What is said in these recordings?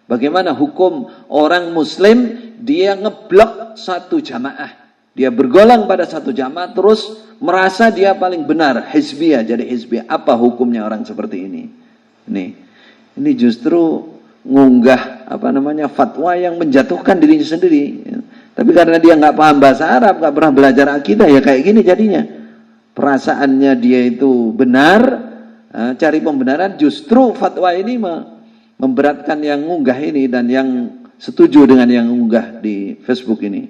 Bagaimana hukum orang muslim dia ngeblok satu jamaah, dia bergolong pada satu jamaah terus merasa dia paling benar, hizbiyah, jadi hizbiyah. Apa hukumnya orang seperti ini? Ini justru ngunggah fatwa yang menjatuhkan dirinya sendiri. Tapi karena dia nggak paham bahasa Arab, nggak pernah belajar akidah, ya kayak gini jadinya. Perasaannya dia itu benar, cari pembenaran, justru fatwa ini memberatkan yang ngunggah ini dan yang setuju dengan yang ngunggah di Facebook ini.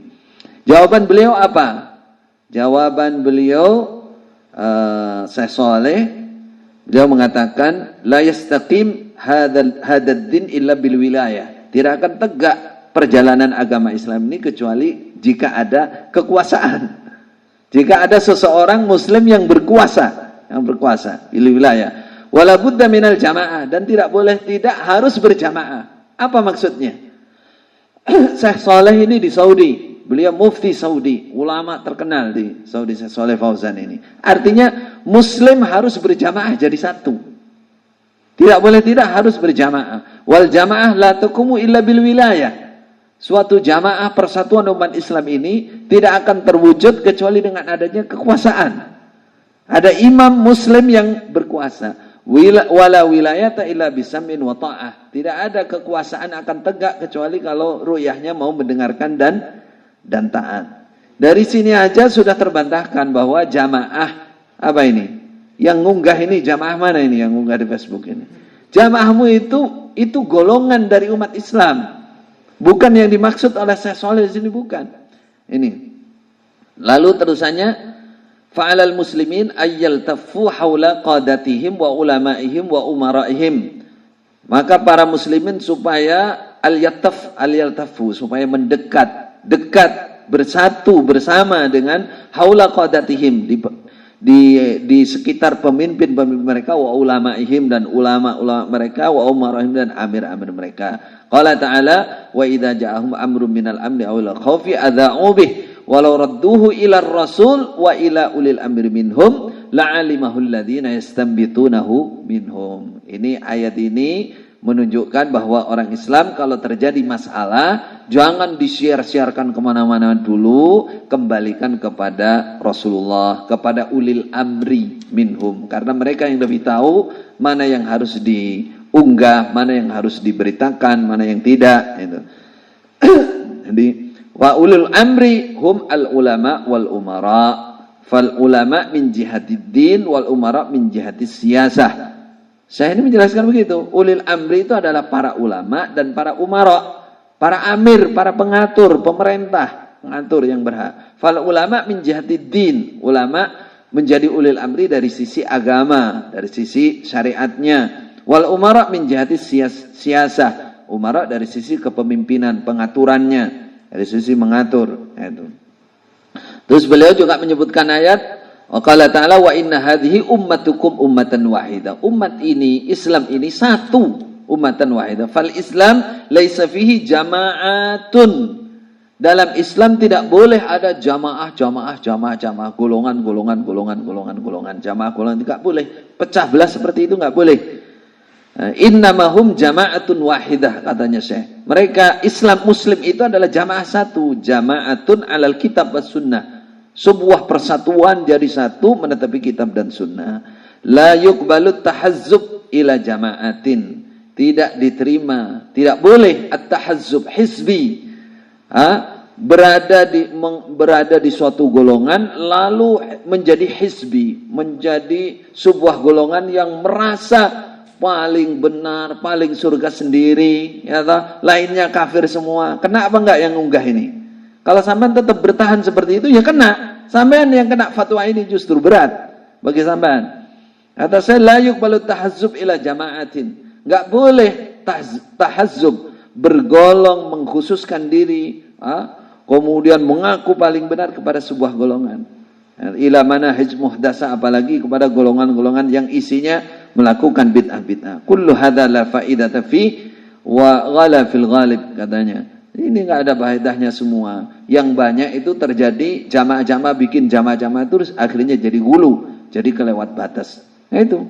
Jawaban beliau apa? Jawaban beliau, Syekh Saleh, beliau mengatakan, la yastaqim hadad din illa bil wilayah. Tidak akan tegak perjalanan agama Islam ini kecuali jika ada kekuasaan. Jika ada seseorang muslim yang berkuasa bil wilayah. Wala budda minal jamaah, dan tidak harus berjamaah. Apa maksudnya? Syekh Saleh ini di Saudi, beliau mufti Saudi, ulama terkenal di Saudi, Syekh Saleh Fauzan ini. Artinya muslim harus berjamaah jadi satu. Tidak harus berjamaah. Wal jamaah la taqumu illa bil wilayah. Suatu jamaah persatuan umat Islam ini tidak akan terwujud kecuali dengan adanya kekuasaan. Ada imam muslim yang berkuasa. Wala wilayata illa bisam'in wa ta'ah. Tidak ada kekuasaan akan tegak kecuali kalau ru'yahnya mau mendengarkan dan taat. Dari sini aja sudah terbantahkan bahwa jamaah apa ini? Yang ngunggah ini jamaah mana ini yang ngunggah di Facebook ini? Jamaahmu itu golongan dari umat Islam. Bukan yang dimaksud oleh Syekh Saleh di sini, bukan. Ini. Lalu terusannya, fa'alal muslimin ayyaltaffu haula qadatihim wa ulamaihim wa umaraihim. Maka para muslimin supaya al-yaltafu, supaya dekat bersatu bersama dengan haula qadatihim, di sekitar pemimpin mereka, wa ulamaihim, dan ulama mereka, wa umaraihim, dan amir-amir mereka. Qala ta'ala, wa idza ja'ahum amrun minal amni aw al-khawfi adha'u bih walau radduhu ila rasul wa ila ulil amri minhum la'alimahu alladhina yastanbitunahu minhum. Ini ayat ini menunjukkan bahwa orang Islam kalau terjadi masalah jangan disiar-siarkan kemana-mana dulu, kembalikan kepada Rasulullah, kepada ulil amri minhum, karena mereka yang lebih tahu mana yang harus diunggah, mana yang harus diberitakan, mana yang tidak. Jadi wa ulul amri hum al ulama wal umara, fal ulama min jihadid din wal umara min jihadis siyasah. Saya ini menjelaskan begitu. Ulil amri itu adalah para ulama dan para umara, para amir, para pengatur, pemerintah, pengatur yang berhak. Fal ulama min jihadid din, ulama menjadi ulil amri dari sisi agama, dari sisi syariatnya. Wal umara min jihadis siyasah, umara dari sisi kepemimpinan, pengaturannya, dari sisi mengatur. Itu. Terus beliau juga menyebutkan ayat, qala ta'ala wa inna hadhihi ummatukum ummatan wahida. Umat ini, Islam ini satu, ummatan wahida. Fal Islam laisa fihi jama'atun. Dalam Islam tidak boleh ada jamaah, golongan, jamaah, tidak boleh. Pecah belah seperti itu enggak boleh. Innamahum jama'atun wahidah, katanya Syekh. Mereka Islam Muslim itu adalah jamaah satu, jama'atun alal kitab was sunnah. Sebuah persatuan jadi satu menetapi kitab dan sunnah. La yuqbalut tahazzub ila jama'atin. Tidak diterima, tidak boleh at-tahazzub hizbi. Berada di suatu golongan lalu menjadi hizbi, menjadi sebuah golongan yang merasa paling benar, paling surga sendiri, ya toh? Lainnya kafir semua. Kena apa enggak yang unggah ini? Kalau sampean tetap bertahan seperti itu, ya kena. Sampean yang kena fatwa ini justru berat bagi sampean. Kata saya, la yuqbalu tahazzub ila jama'atin. Enggak boleh tahazzub, bergolong, mengkhususkan diri, kemudian mengaku paling benar kepada sebuah golongan. Ila manahij muhdasa, apalagi kepada golongan-golongan yang isinya melakukan bid'ah-bid'ah. Kullu hadza la faidata fi wa ghala fil ghalib, katanya. Ini enggak ada faedahnya semua. Yang banyak itu terjadi jamaah-jamaah bikin jamaah-jamaah terus akhirnya jadi hulu, jadi kelewat batas. Nah itu.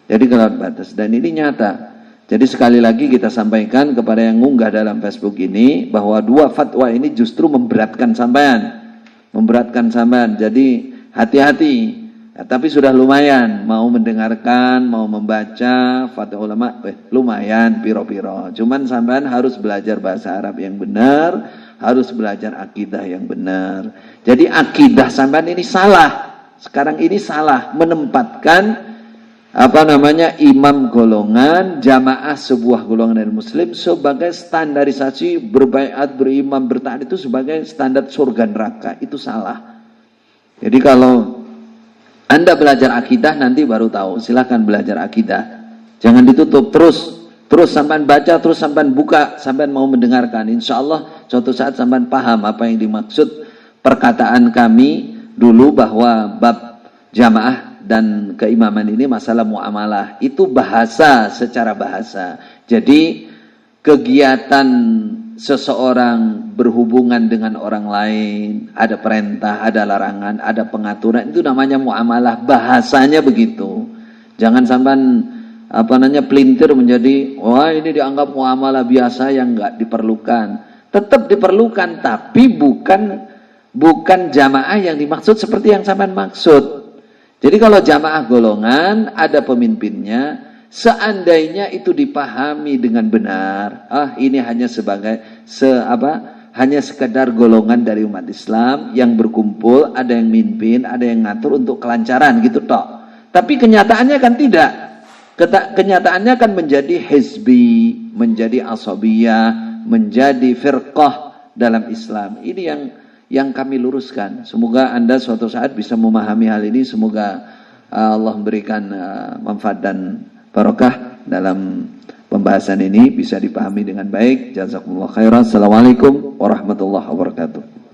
Jadi kelewat batas, dan ini nyata. Jadi sekali lagi kita sampaikan kepada yang ngunggah dalam Facebook ini bahwa 2 fatwa ini justru memberatkan sampean. Jadi hati-hati. Ya, tapi sudah lumayan mau mendengarkan, mau membaca fatwa ulama, lumayan piro-piro. Cuman sampean harus belajar bahasa Arab yang benar, harus belajar akidah yang benar. Jadi akidah sampean ini salah. Sekarang ini salah menempatkan imam golongan, jamaah sebuah golongan dari muslim sebagai standarisasi berbaiat, berimam, bertaat itu sebagai standar surga neraka. Itu salah. Jadi kalau Anda belajar akidah nanti baru tahu, silahkan belajar akidah. Jangan ditutup, terus sampai baca, terus sampai buka, sampai mau mendengarkan. Insya Allah suatu saat sampai paham apa yang dimaksud perkataan kami dulu bahwa bab jamaah dan keimaman ini masalah muamalah. Itu bahasa, secara bahasa. Jadi kegiatan seseorang berhubungan dengan orang lain, ada perintah, ada larangan, ada pengaturan, itu namanya muamalah. Bahasanya begitu. Jangan sampai pelintir menjadi, wah ini dianggap muamalah biasa yang enggak diperlukan. Tetap diperlukan, tapi bukan jamaah yang dimaksud seperti yang sampean maksud. Jadi kalau jamaah golongan ada pemimpinnya, seandainya itu dipahami dengan benar, ini hanya hanya sekedar golongan dari umat Islam yang berkumpul, ada yang mimpin, ada yang ngatur untuk kelancaran gitu toh. Tapi kenyataannya kan tidak. Kenyataannya kan menjadi hizbi, menjadi asabiyah, menjadi firqah dalam Islam. Ini yang kami luruskan. Semoga Anda suatu saat bisa memahami hal ini. Semoga Allah memberikan manfaat dan barokah dalam pembahasan ini, bisa dipahami dengan baik. Jazakumullah khairan. Assalamualaikum warahmatullahi wabarakatuh.